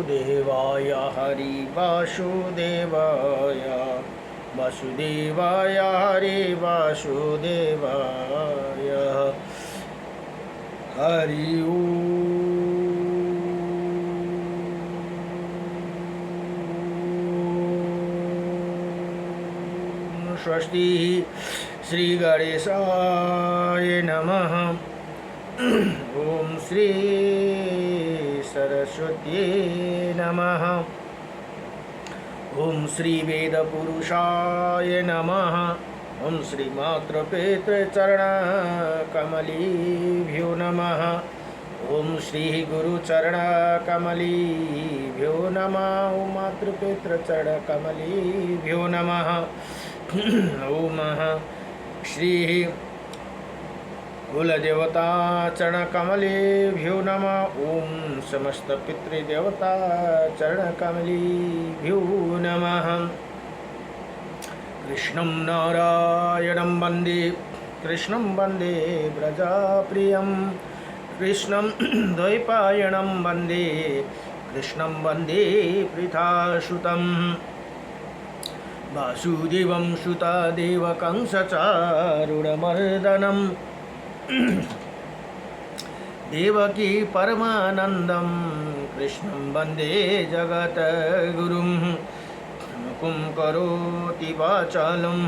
वासुदेवाय हरि वासुदेवाय वासुदेवाय हरि वासुदेवाय हरि ओम। स्वस्ति श्री गणेशाय नमः। ओम श्री सरस्वती नमः। ओम श्री वेद पुरुषाय नमः। ओम श्री मातृपितृचरण कमलीभ्यो नमः। ओम श्री गुरुचरण कमलीभ्यो नमः। ओम मातृपितृचरण कमलीभ्यो नमः। ओम श्री कुलदेवता चरण कमलेभ्यो नमः। ओम समस्त पितृदेवता चरण कमलेभ्यो नमः। कृष्णं नारायणं वन्दे कृष्णं वन्दे व्रजप्रियं कृष्णं द्वैपायनं वन्दे कृष्णं वन्दे पृथासुतं वासुदेवं सुतदेवकं सचारुणमर्दनं देवकी परमानन्दं कृष्णं वन्दे जगद्गुरुं मुकुं करोति वाचालं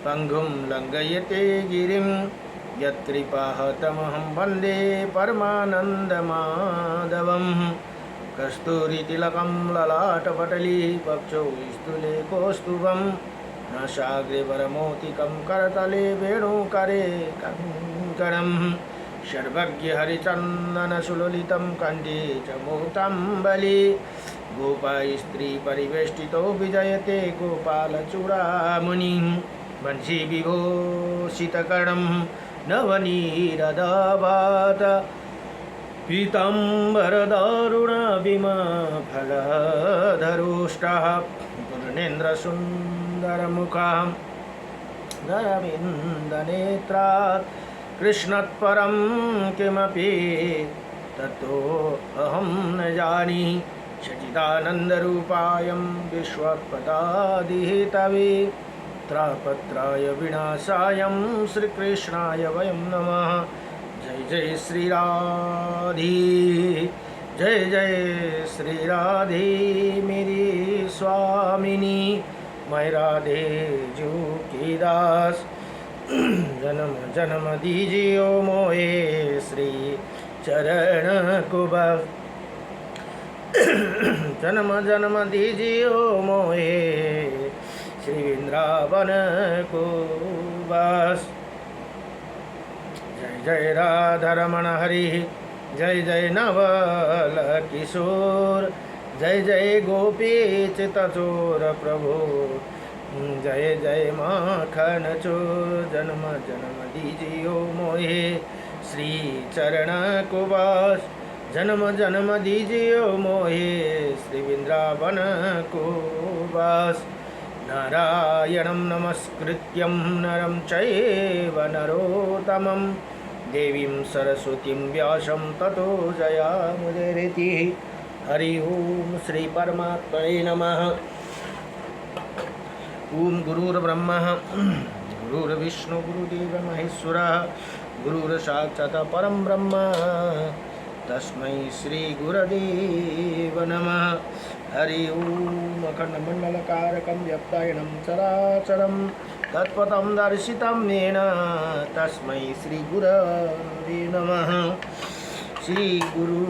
पङ्गुं लङ्घयते गिरिं यत्कृपातमहं वन्दे परमानन्दमाधवं कस्तूरितिलकं ललाटपटली वक्षो स्थूले कौस्तुभं नासाग्रे वरमौक्तिकं करतले वेणुकरे कङ्कणं सर्वज्ञ हरिचन्दनसुललितं कण्ठे च मुक्ताम्बली गोपास्त्री परिवेष्टितो विजयते गोपालचूडामणिं वंशी विभूषितकर्णं नवनीरदाभात पीताम्बरदारुणविमफलधरोष्टः पूर्णेन्द्रसुन्दरमुखं धरविन्दनेत्रात् कृष्णात्परं किमपि ततो अहं न जानीमि सच्चिदानन्दरूपायं विश्वोत्पत्यादिहेतवे त्रापत्राय विनाशायं श्रीकृष्णाय वयं नमः। जय जय श्री राधे जय जय श्री राधे मेरी स्वामिनी मैं राधे जो की दास जन्म जन्म दीजियो मोहे श्री चरण को बस जन्म जन्म दीजियो मोहे श्री वृंदावन को बस। जय जय राधारमण हरि जय जय नवल किशोर जय जय गोपी चितचोर प्रभु जय जय माखन चोर जन्म जन्म दीजियो मोहे श्री चरण को वास जन्म जन्म दीजियो मोहे श्री वृंदावन को वास। नारायणं नमस्कृत्यं नरं चैव नरोत्तमं देवीं सरस्वतीं व्यासं ततो जयामुदीरयति। हरि ओम श्री परमात्मने नमः। ओम गुरुर्ब्रह्मा गुरुर्विष्णु गुरुदेव महेश्वरः गुरुर्साक्षात् परं ब्रह्म तस्मै श्री गुरुदेव नमः। हरि ओम अखण्डमण्डलकारकं व्याप्तायनं चराचरं तत्पदं दर्शितं येन तस्मै श्री गुरवे नमः। श्री गुरु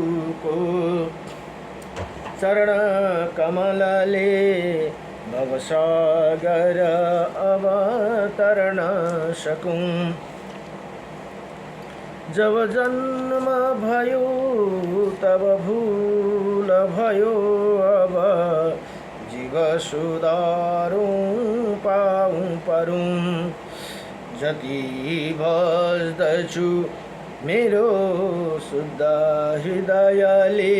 को चरण कमलले भवसागर अवतरण सकूं जब जन्म भयो तब भूल भयो अब जीव सुधारूं पाऊं परूं जति बस्दछु मेरो शुद्ध हृदयले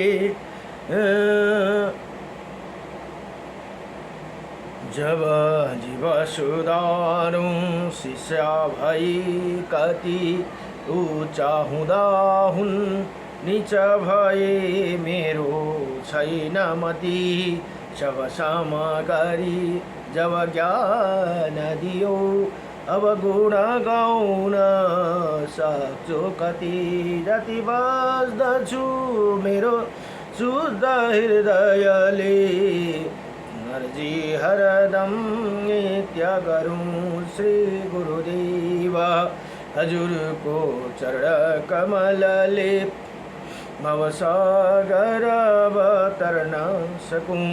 जब जीव सुधारूं शिष्य भई कति ऊंचा हुँदा हुन् नीच भए मेरो छैन मति सब सम गरी जब ज्ञान दियो अब गुण गाउन सक्छु कति जति बस्दछु मेरो शुद्ध हृदयले अर्जी हरदम नित्य गरूं श्री गुरुदेव हजुरको चरण कमलले भवसागर अवतरण सकूं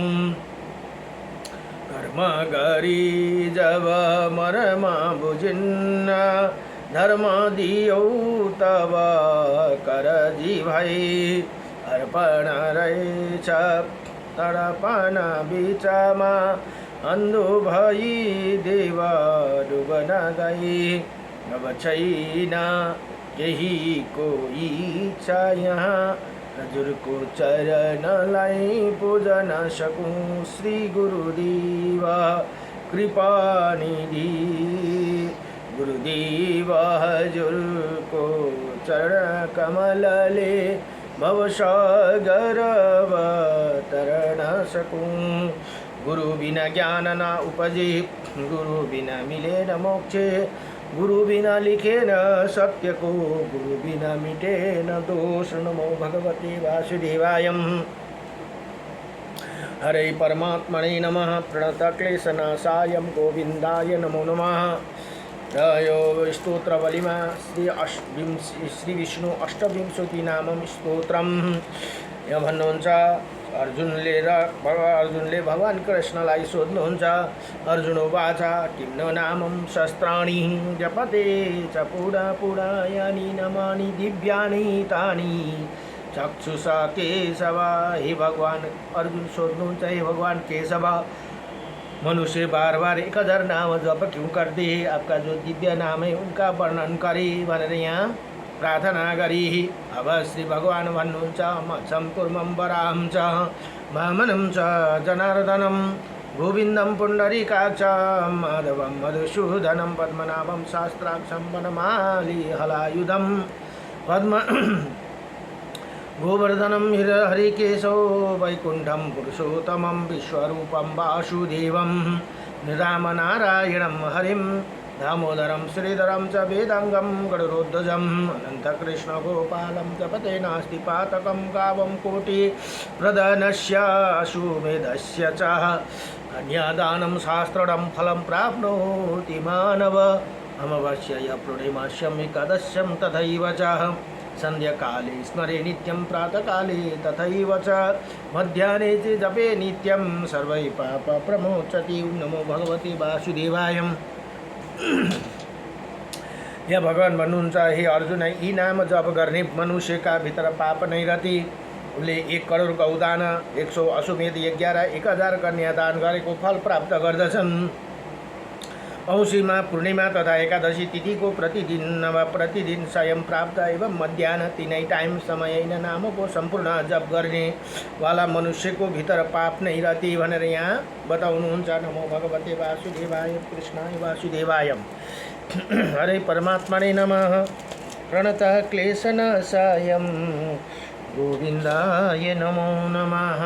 कर्म गरी जब मर्म बुझिन्न धर्म दियो तब करजी भई अर्पण रहेछ तडपन बिचमा अन्धो भई देव डुबन गई अब छैन केही कोही इच्छा यहाँ हजुरको चरणलाई पूजन सकूं श्री गुरुदेव कृपा निधि गुरुदेव हजुरको चरण कमलले भवसागर अवतरण सकूं गुरु बिना ज्ञान न उपजे गुरु बिना मिले न मोक्षे गुरु बिना लिखे न सत्य को गुरु बिना मिटे न दोष नमो भगवते वासुदेवाय हरे परमात्मने नमः प्रणतक्लेशनाशाय गोविंदाय नमो नमः यो स्तोत्र बलिमा श्री विष्णु अष्टविंशति नामम स्तोत्रम यहाँ भन्नुहुन्छ अर्जुनले भगवान कृष्णलाई सोध्नुहुन्छ अर्जुन उवाच किं न नामं शस्त्राणि जपते च पुरायानि नमानि दिव्यानि तानि चक्षुषा केशव हे भगवान अर्जुन सोध्नुहुन्छ हे भगवान केशव मनुष्य बार बार 1000 नाम जप क्यों करते हैं आपका जो दिव्य नाम है उनका वर्णन करे भनेर यहाँ प्रार्थना गरी अब श्री भगवान भन्नुहुन्छ मत्सम कुर्मं वराहं च वामनं च जनार्दनं गोविन्दं पुण्डरीकाक्षं माधवं मधुसूदनं पद्मनाभं शास्त्राक्षं वनमाली हलायुधं पद्म गोवर्धनं हरिकेशो वैकुण्ठं पुरुषोत्तमं विश्वरूपं वासुदेवं रामनारायणं हरिं दामोदरं श्रीधरं च वेदांगं गरुडध्वजं अनन्तकृष्णगोपालं जपते नास्ति पातकं गावं कोटि प्रदनस्य अश्वमेधस्य च कन्यादानं शास्त्रं फलं प्राप्नोति मानव अमावास्याय पूर्णिमास्यं एकादश्यं तथैव च संध्याकाले स्मरे नित्यं प्रातःकाले तथैव च मध्याह्ने च जपे नित्यं सर्वै पाप प्रमोचति नमो भगवते वासुदेवाय यहाँ भगवान भन्नुहुन्छ हे अर्जुन यी नाम जप गर्ने मनुष्यका भित्र पाप नै रहती उसले 1 करोड गौदान 100 अश्वमेध यज्ञ र 1000 कन्यादान गरेको फल प्राप्त गर्दछन् औँसीमा पूर्णिमा तथा एकादशी तिथि को प्रतिदिन स्वयं प्राप्त एवं मध्याह्न तीनै टाइम समय नाम को संपूर्ण जप गर्ने वाला मनुष्य को भीतर पाप नहीं रहती भनेर यहाँ बताउनुहुन्छ नमो भगवते वासुदेवाय कृष्णाय वासुदेवाय हरे परमात्मने नमः प्रणत क्लेशनाशाय गोविन्दाय नमो नमः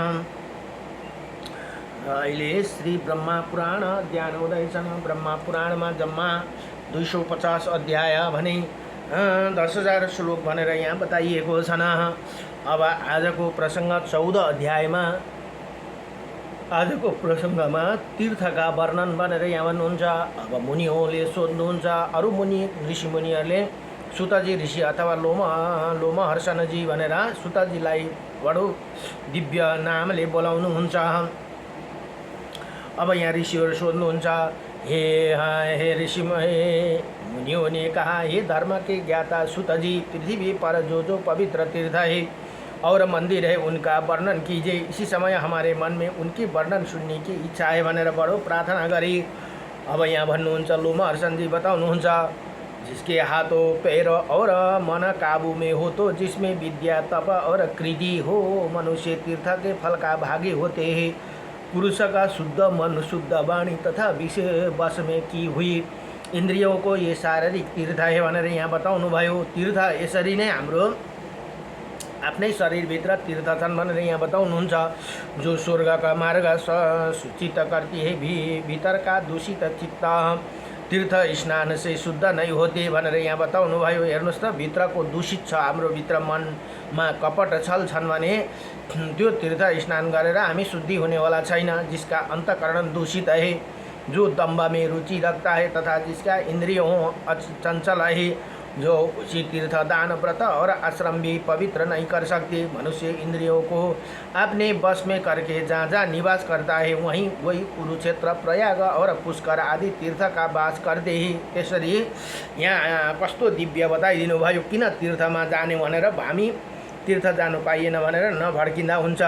अहिले श्री ब्रह्मा पुराण अध्ययन हुँदैछन् ब्रह्मा पुराणमा जम्मा 250 अध्याय भने 10,000 श्लोक भनेर यहाँ बताइएको छन्। अब आजको प्रसङ्ग 14 अध्यायमा आजको प्रसङ्गमा तीर्थका वर्णन भनेर यहाँ भन्नुहुन्छ। अब मुनिहरूले सोध्नुहुन्छ अरू मुनि ऋषिमुनिहरूले सुतजी ऋषि अथवा लोमहर्षणजी भनेर सुतजीलाई बडो दिव्य नामले बोलाउनुहुन्छ। अब यहाँ ऋषिहरू सोध्नुहुन्छ हे ऋषि मुनियों ने कहा हे धर्म के ज्ञाता सुतजी पृथ्वी पर जो पवित्र तीर्थ है और मंदिर है उनका वर्णन कीजिए। इसी समय हमारे मन में उनकी वर्णन सुनने की इच्छा है भनेर बडो प्रार्थना गरी। अब यहाँ भन्नुहुन्छ लोमहर्षणजी बताउनुहुन्छ जिसके हाथों पैर और मन काबू में हो तो जिसमें विद्या तप और कृति हो मनुष्य तीर्थ के फल का भागी होते हैं। पुरुष का शुद्ध मन शुद्ध वाणी तथा विषय वश में की हुई इंद्रियों को ये शारीरिक तीर्थ है भनेर यहाँ बताउनु भयो। तीर्थ यसरी नै हाम्रो आफ्नै शरीरभित्र तीर्थ छन् भनेर यहाँ बताउनुहुन्छ। जो स्वर्गका मार्ग सूचित करती है भितरका दूषित चित्त तीर्थ स्नान से शुद्ध नै होते भनेर यहाँ बताउनु भयो। हेर्नुहोस् त, भित्रको दूषित छ, हाम्रो भित्र मनमा कपट छल छन् भने त्यो तीर्थ स्नान गरेर हामी शुद्धि हुनेवाला छैन। जिसका अंतकरण दूषित है, जो दम्भ में रुचि रखता है तथा जिसका इंद्रियों चंचल है, जो उसी तीर्थ दान व्रत और आश्रम भी पवित्र नहीं कर सकते। मनुष्य इंद्रियों को अपने बस में करके जहाँ जहाँ निवास करता है वहीं वही कुरुक्षेत्र, प्रयाग और पुष्कर आदि तीर्थ का वास करते ही। त्यसरी यहाँ कस्तो दिव्य बताइदिनु भयो। किन तीर्थमा जाने भनेर, हामी तीर्थ जानु पाइएन भनेर नभड्किँदा हुन्छ।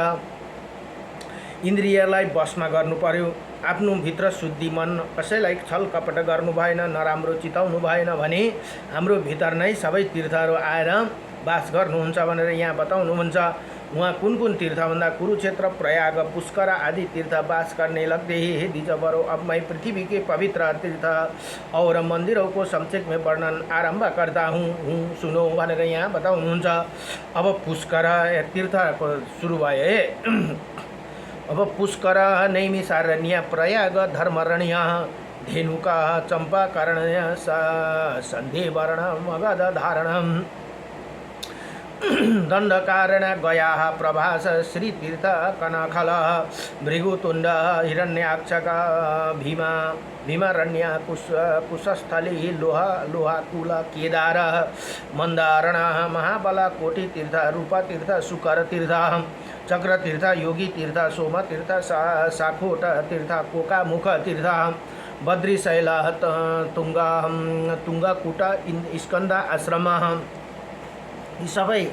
इन्द्रियलाई बसमा गर्नु पर्यो। आफ्नो भित्र शुद्धि मन, कसैलाई छल कपट गर्नु भएन, नराम्रो चिताउनु भएन भने हाम्रो भित्र नै सबै तीर्थहरू आएर वास गर्नुहुन्छ भनेर यहाँ बताउनुहुन्छ। वहाँ कुन कुन तीर्थ भन्दा कुरुक्षेत्र, प्रयाग, पुष्कर आदि तीर्थ वास करने लगते ही। हे द्विजवरों, अब मैं पृथ्वी के पवित्र तीर्थ और मंदिरों को संक्षेप में वर्णन आरंभ करता हूँ, सुनो भनेर यहाँ बताउनुहुन्छ। अब पुष्कर तीर्थको सुरु भए। अब पुष्कर, नैमिषारण्य, प्रयाग, धर्मरण्य, धेनुका, चंपाकरण्य, संध्यवर्ण, मगध धारण, दंडकारण, गया, प्रभास, श्रीतीर्थ, कनखल, भृगुतुंड, हिरण्याक्षक, भीमा, भीमारण्य, कुशस्थली, लोहाकुल, केदार, मंदारण, महाबल, कोटि तीर्थ, रूपतीर्थ, शुकर तीर्थ, चक्र तीर्थ, योगी तीर्थ, सोम तीर्थ, साखोट तीर्थ, कोकामुख तीर्थ, बद्रीशैल, तुंगकूट, स्कंद आश्रम, यी सबै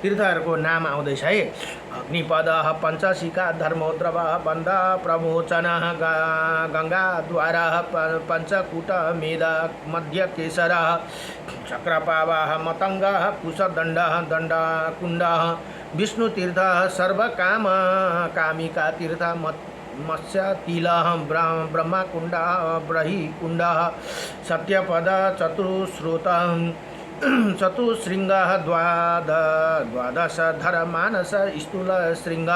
तीर्थहरूको नाम आउँदैछ है। अग्निपद, पंचशिखा, धर्मोद्रव, बन्द प्रमोचन, गंगाद्वार, पंचकूट, मेद, मध्य केसर, चक्रपावः, मतंग, कुशदंड, दंडकुंड, विष्णु तीर्थ, सर्वकाम कामिका तीर्थ, मत्स्यतिल, ब्रह्मकुंड, ब्रहीकुंड, सत्यपद, चतुश्रोत, चतुश्रृंग, द्वादशधर, मानस, स्थूल श्रृंग,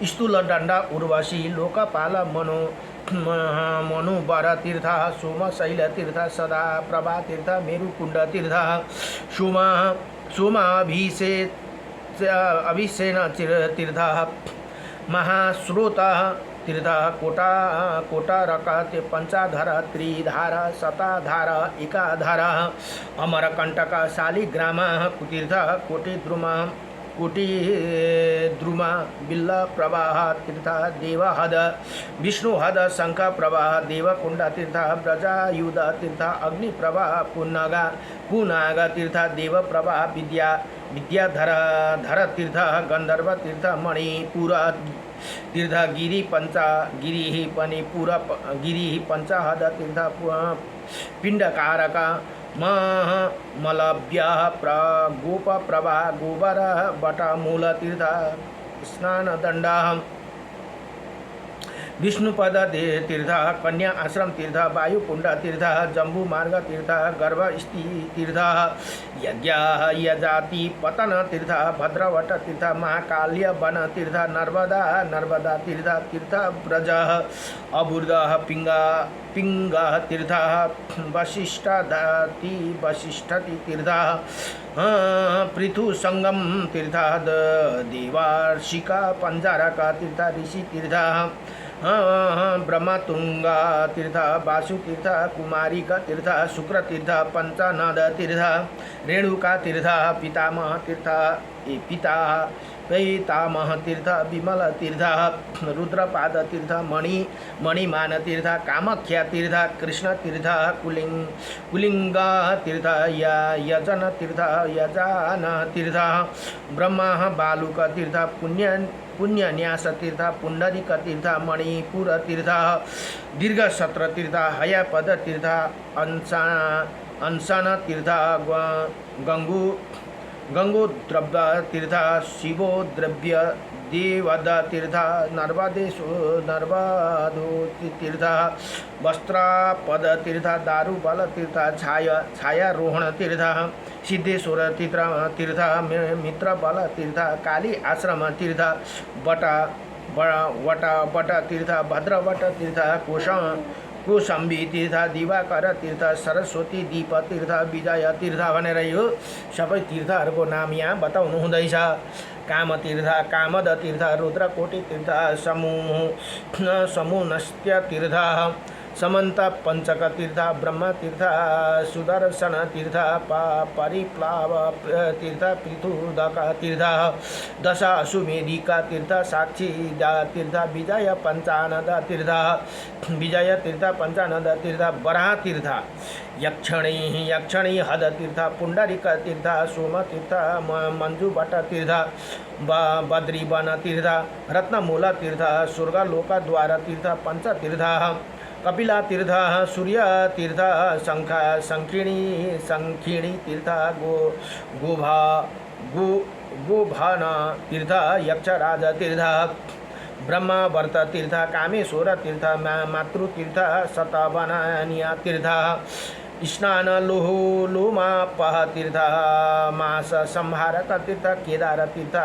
स्थूल दंड, उर्वशी, लोकपाल, मनुबर तीर्थ, सोमशैल तीर्थ, सदा प्रभा तीर्थ, मेरुकुंड तीर्थ, अभिषेन तीर्थ, महास्रोत तीर्थ, कोटारक, पंचाधर, त्रिधार, शताधार, एकाधार, अमरकंटक, शालिग्राम, कुतीर्थ, कोटिद्रुमा, बिल्ल प्रवाह तीर्थ, देवहद, विष्णुहद, शंख प्रवाह, देवकुंड तीर्थ, ब्रजायुध तीर्थ, अग्नि प्रवाह, पुनाग तीर्थ, देव प्रवाह, विद्याधर तीर्थ, गंधर्व तीर्थ, मणिपुर तीर्थ, गिरि पंचहद तीर्थ, पिंडकारक, मलव्य, गोप प्रभा, गोबर, बटमूल तीर्थ, स्नान दंड, विष्णुपद तीर्थ, कन्या आश्रम तीर्थ, वायुकुंड तीर्थ, जम्बू मार्ग तीर्थ, गर्भस्थी तीर्थ, यज्ञ यजाति पतन तीर्थ, भद्रवट तीर्थ, महाकाल्य वन तीर्थ, नर्मदा तीर्थ, तीर्थ ब्रज, अबुर्द, पिंग तीर्थ, वशिष्ठति तीर्थ, पृथु संगम तीर्थ, देवार्षिका, पंजारक तीर्थ, ऋषि तीर्थ, ब्रह्मतुंग तीर्थ, वासु तीर्थ, कुमारिक तीर्थ, शुक्र तीर्थ, पंचनद तीर्थ, रेणुका तीर्थ, पितामह तीर्थ, पितामह तीर्थ, विमल तीर्थ, रुद्रपाद तीर्थ, मणिमान तीर्थ, कामाख्या तीर्थ, कृष्ण तीर्थ, कुलिंग तीर्थ, यजन तीर्थ, यजान तीर्थ, ब्रह्म बालुक तीर्थ, पुण्यन्यास तीर्थ, पुंडरीक तीर्थ, मणिपुर तीर्थ, दीर्घसत्र तीर्थ, हयापद तीर्थ, अंसन तीर्थ, गंगोद्रव्य तीर्थ, शिवोद्रव्य विधिवद तीर्थ नर्मदो तीर्थ वस्त्रापद तीर्थ दारुबल तीर्थ छायारोहण तीर्थ सिद्धेश्वर तीर्थ मित्रबल तीर्थ काली आश्रम तीर्थ वट तीर्थ भद्रवट तीर्थ कुशम्बी तीर्थ दिवाकर तीर्थ सरस्वती दीप तीर्थ विजय तीर्थ भनेर यो सबै तीर्थहरूको नाम यहाँ बताउनु हुँदैछ। काम तीर्थ कामद तीर्थ रुद्रकोटि तीर्थ समूनस्त्य तीर्थ समन्त पंचक तीर्थ ब्रह्म तीर्थ सुदर्शन तीर्थ परिप्लाव तीर्थ पृथुदक तीर्थ दश अश्वमेधिक तीर्थ साक्षी तीर्थ विजय पंचानद तीर्थ तीर्थ वराह तीर्थ यक्षणी हद तीर्थ पुंडरिक तीर्थ सोम तीर्थ मंजुभट तीर्थ बद्रीवन तीर्थ रत्नमूल तीर्थ स्वर्गलोकद्वार तीर्थ पंचतीर्थ कपिला तीर्थ सूर्य तीर्थ संखिणी तीर्थ गोभन तीर्थ यक्षराज तीर्थ ब्रह्मवर्त तीर्थ कामेश्वर तीर्थ मातृतीर्थ शतवननीय तीर्थ स्नान लोमापह तीर्थ मास संहारक तीर्थ केदार तीर्थ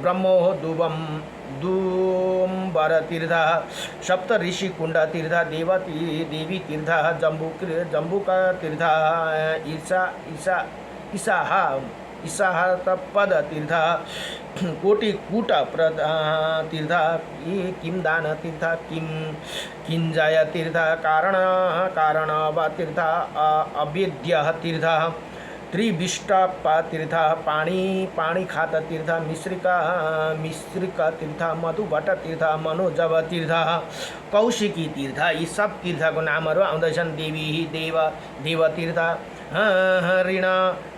ब्रह्मोदुबम दूम्बर तीर्थ सप्त ऋषि कुंड तीर्थ देवी तीर्थ जम्बुक तीर्थ ईसाहतपद तीर्थ कोटिकूट तीर्थ किमदान तीर्थ किंजय तीर्थ कारणव तीर्थ अवेद्य तीर्थ त्रिविष्टप तीर्थ पाणिखात तीर्थ मिश्रिक तीर्थ मधुभट तीर्थ मनोजव तीर्थ कौशिकी तीर्थ यी सब तीर्थको नामहरू आउँदैछन्। देव तीर्थ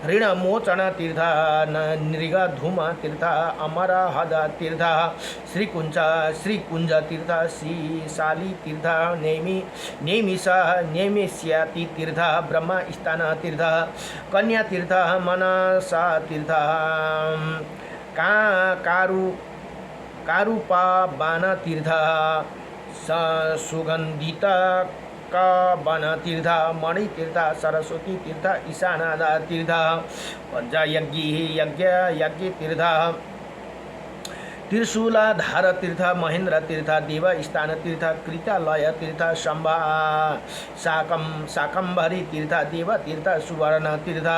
ऋण मोचन तीर्थ नृगधूम तीर्थ अमरहद तीर्थ श्रीकुंज तीर्थ शाली तीर्थ नेमिष्याति तीर्थ ब्रह्मस्थान तीर्थ कन्या तीर्थ मनसा तीर्थ कारूपाबान तीर्थ सुगंधित वन तीर्थ मणि तीर्थ सरस्वती तीर्थ ईशानाद तीर्थ यज्ञ तीर्थ त्रिशूलाधार तीर्थ महेन्द्र तीर्थ देवस्थान तीर्थ कृतालय तीर्थ शाकंभरी तीर्थ देव तीर्थ सुवर्ण तीर्थ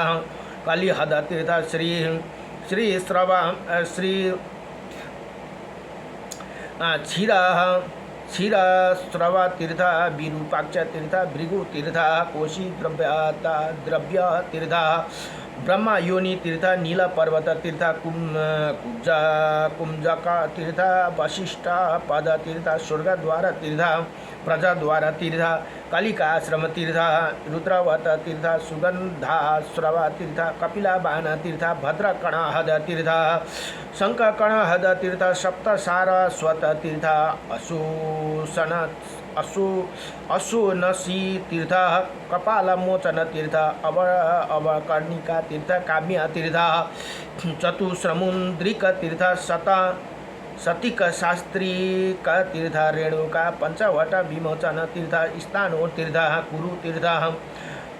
कलिहद तीर्थ श्री क्षीरस्रव तीर्थ विरूपाक्ष तीर्थ भृगु तीर्थ कोशी द्रव्य तीर्थ ब्रह्मयोनि तीर्थ नीलपर्वत तीर्थ कुंजक तीर्थ वशिष्ठ पद तीर्थ स्वर्गद्वार तीर्थ प्रजाद्वार तीर्थ कालिका आश्रम तीर्थ रुद्रवत तीर्थ सुगंधाश्रव तीर्थ कपिलाबान तीर्थ भद्रकणहद तीर्थ शंखकणहद तीर्थ सप्तसारस्वत तीर्थ अशोनसी तीर्थ कपालमोचन तीर्थ अवकर्णिका तीर्थ काम्य तीर्थ चतुस्रमुद्रिक तीर्थ सतिक शास्त्रिक तीर्थ रेणुका पंचवट विमोचन तीर्थ स्थानो तीर्थ कुरु तीर्थ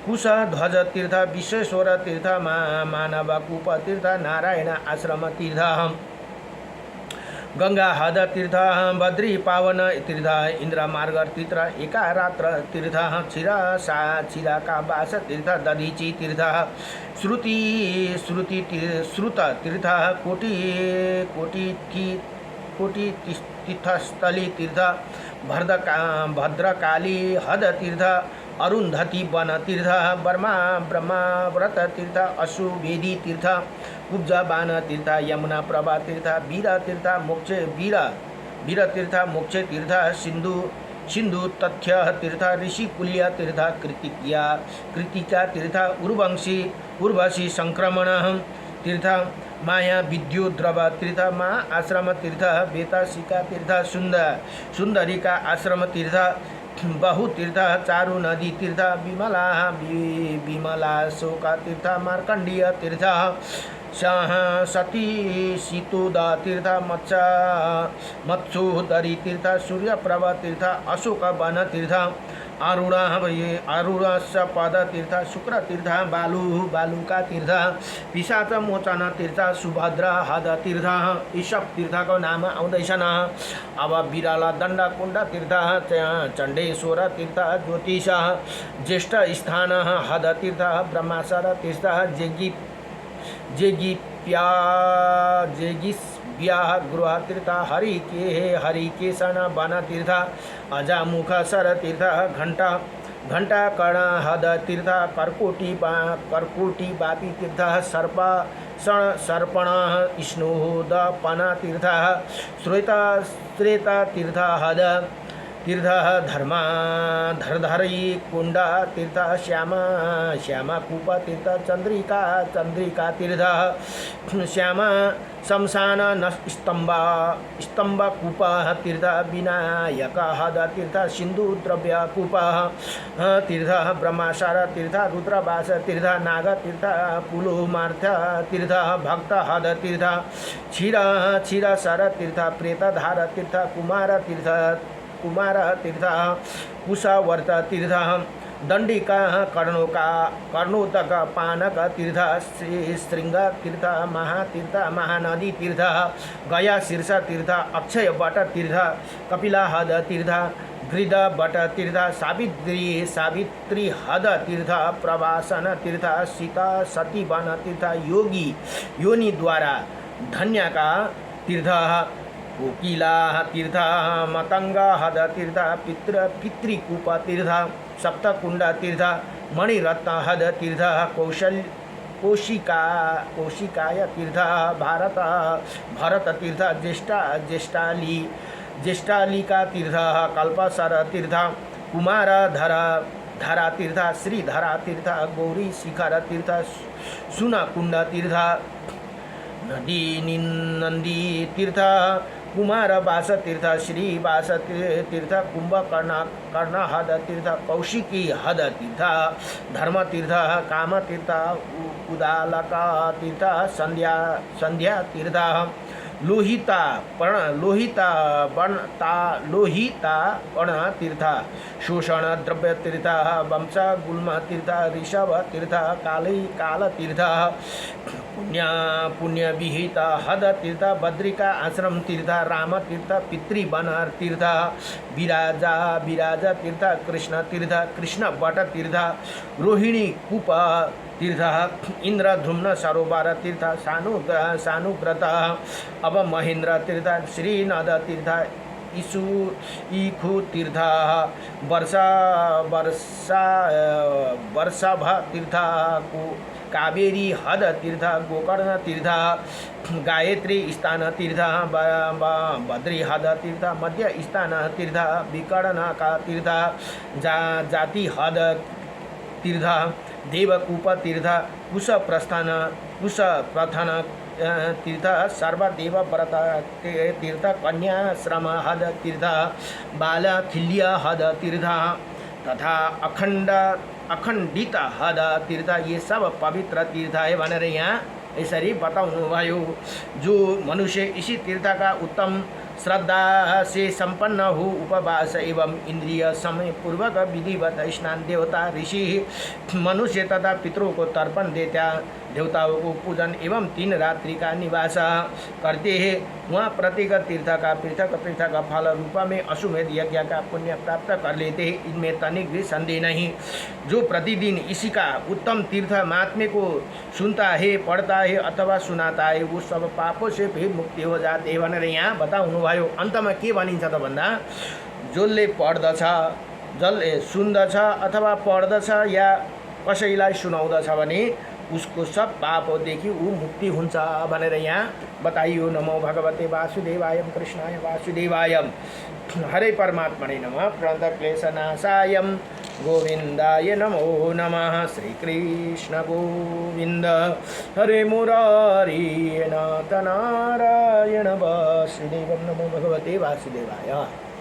कुशध्वज तीर्थ विश्वेश्वर तीर्थ मानवकूप तीर्थ नारायण आश्रम तीर्थ गंगाहद तीर्थ बद्री पावन तीर्थ इंद्रमार्ग तीर्थ एकारात्र तीर्थ क्षीरका वास तीर्थ दधीची तीर्थ श्रुत तीर्थ कोटि तीर्थस्थली तीर्थ भद्रकाली हद तीर्थ अरुंधति वन तीर्थ ब्रह्मव्रत तीर्थ अशुवेदी तीर्थ कुब्जबान तीर्थ यमुना प्रभा तीर्थ वीर तीर्थ मोक्ष तीर्थ सिंधु तथ्य तीर्थ ऋषिकुल्य तीर्थ कृतिका तीर्थ उर्वशी संक्रमण तीर्थ माया विद्युद्रव तीर्थ मा आश्रम तीर्थ वेताशिका तीर्थ सुंदरिका आश्रम तीर्थ बहु तीर्थ चारु नदी तीर्थ विमला शोका तीर्थ मार्कंडीय तीर्थ सती सीतोदा तीर्थ मत्सोदरी तीर्थ सूर्यप्रभा तीर्थ अशोक वन तीर्थ आरूढ़ पद तीर्थ शुक्र तीर्थ बालुका तीर्थ पिशाच मोचन तीर्थ सुभद्रा हद तीर्थ यी सब तीर्थको नाम आउँदैछन्। अब बिराला दण्ड कुण्ड तीर्थ चण्डेश्वर तीर्थ ज्योतिष ज्येष्ठ स्थान हद तीर्थ ब्रह्मासर तीर्थ जेगिस्व्याह गृह तीर्थ हरिकेशन वन तीर्थ अजामुख सर तीर्थ घंटा कर्ण हद तीर्थ कर्कोटी बापी तीर्थ सर्पण स्नोदपन तीर्थ श्वेता तीर्थ हद तीर्थ धरधरी कुंड तीर्थ श्यामा कूप तीर्थ चंद्रिका तीर्थ श्याम शमशान स्तंभ कूप तीर्थ विनायक हद तीर्थ सिंधु द्रव्य कूप तीर्थ ब्रह्माशर तीर्थ रुद्रवास तीर्थ नाग तीर्थ पुलुमार्थ तीर्थ भक्त हद तीर्थ क्षीर सर तीर्थ प्रेतधार तीर्थ कुमार तीर्थ कुशावर्त तीर्थ दंडिका कर्णोदक पानक तीर्थ श्रृंग तीर्थ महातीर्थ महानदी तीर्थ गया शीर्ष तीर्थ अक्षय बट तीर्थ कपिलाहद तीर्थ गृद बट तीर्थ सावित्री हद तीर्थ प्रवासन तीर्थ सीता सती वन तीर्थ योनि द्वारा धन्य का तीर्थ कोकिला तीर्थ मतंग हद तीर्थ पितृकूप तीर्थ सप्तकुंड तीर्थ मणिरत्न हद तीर्थ कौशिकाय तीर्थ भरत तीर्थ ज्येष्ठालिका तीर्थ कल्पसर तीर्थ कुमार धरा तीर्थ श्रीधरा तीर्थ गौरी शिखर तीर्थ सुनकुंड तीर्थ नंदी तीर्थ कुमार बास तीर्थ श्रीवास तीर्थ कुंभकर्ण हद तीर्थ कौशिकी हद तीर्थ धर्म तीर्थ काम तीर्थ उदालका तीर्थ संध्या तीर्थ लोहिता वर्ण तीर्थ शोषण द्रव्य तीर्थ वंश गुल्म तीर्थ ऋषभ तीर्थ काल तीर्थ पुण्य विहित हद तीर्थ बद्रिका आश्रम तीर्थ राम तीर्थ पितृवन तीर्थ विराज तीर्थ कृष्ण तीर्थ कृष्ण बट तीर्थ रोहिणी कूप तीर्थ इंद्रधुम्न सरोवर तीर्थ सानुव्रत अब महेंद्र तीर्थ श्रीनद तीर्थ इखु तीर्थ वर्षभ तीर्थ कावेरी हद तीर्थ गोकर्ण तीर्थ गायत्री स्थान तीर्थ बद्री हद तीर्थ मध्य स्थान तीर्थ विकर्ण का तीर्थ जाति हद तीर्थ देवकूप तीर्थ कुश प्रथन तीर्थ सर्वदेव व्रत तीर्थ कन्याश्रम हद तीर्थ बालखिल्य हद तीर्थ तथा अखंडित हद तीर्थ ये सब पवित्र तीर्थ है भनेर यहाँ यसरी बताउनु भयो। जो मनुष्य इसी तीर्थ का उत्तम श्रद्धा से संपन्न हो उपवास एवं इंद्रिय समय पूर्वक विधिवत स्नान देवता ऋषि मनुष्य तथा पितरों को तर्पण देता देवताओं को पूजन एवं 3 रात्रि का निवास करते हैं। वहाँ प्रत्येक तीर्थ का पृथक फल रूप में अश्वमेध यज्ञ का पुण्य प्राप्त कर लेते हैं। इनमें तनिक भी संदेह नहीं। जो प्रतिदिन इसी का उत्तम तीर्थ महात्म्य को सुनता है, पढ़ता है अथवा सुनाता है वो सब पापों से भी मुक्ति हो जाते हैं भनेर यहाँ बताउनु भयो। अन्तमा के भनिन्छ त भन्दा जसले पढ्दछ जसले सुन्दछ अथवा पढ्दछ या कसैलाई सुनाउँदछ भने उसको सब पापदेखि ऊ मुक्ति हुन्छ भनेर यहाँ बताइयो। नमो भगवते वासुदेवाय कृष्णाय वासुदेवाय हरे परमात्मने नमः प्रणतक्लेशनाशाय गोविंदाय नमो नमः। श्री कृष्ण गोविंद हरे मुरारी नाथ नारायण वासुदेव। नमो भगवते वासुदेवाय।